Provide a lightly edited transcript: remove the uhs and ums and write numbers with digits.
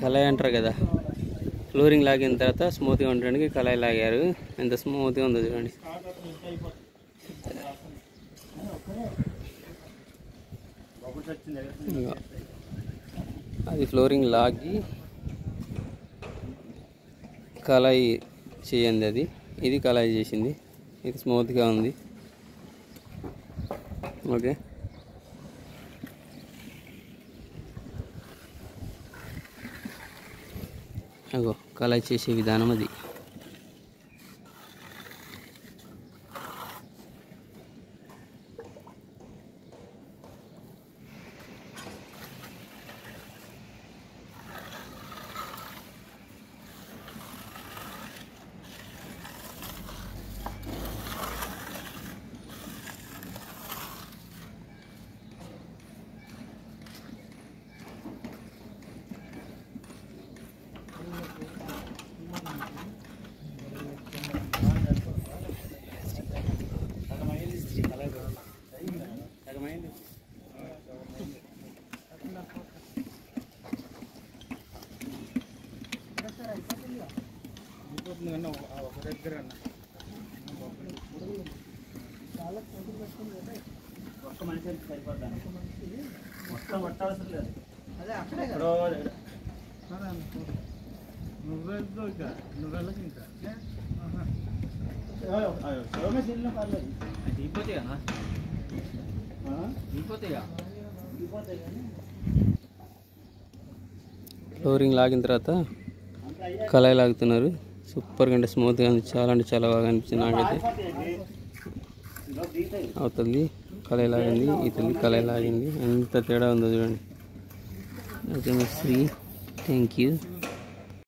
కళాయి అంటారు కదా, ఫ్లోరింగ్ లాగిన తర్వాత స్మూత్గా ఉండడానికి కళాయి లాగారు. ఎంత స్మూత్గా ఉందో చూడండి. అది ఫ్లోరింగ్ లాగి కళాయి చేయండి. ఇది కళాయి చేసింది. ఇది స్మూత్గా ఉంది. ఓకే, అగో కళాయి చేసే విధానం అది. ఫ్లోరింగ్ లాగిన తర్వాత కళాయి లాగుతున్నారు. సూపర్గా అంటే స్మూత్గా ఉంది. చాలా అంటే చాలా బాగా అనిపించింది నాకైతే. అవుతుంది కళాయి లాగింది, ఇతని కళాయి లాగింది. ఎంత తేడా ఉందో చూడండి. ఓకే మిస్త్రీ, థ్యాంక్ యూ.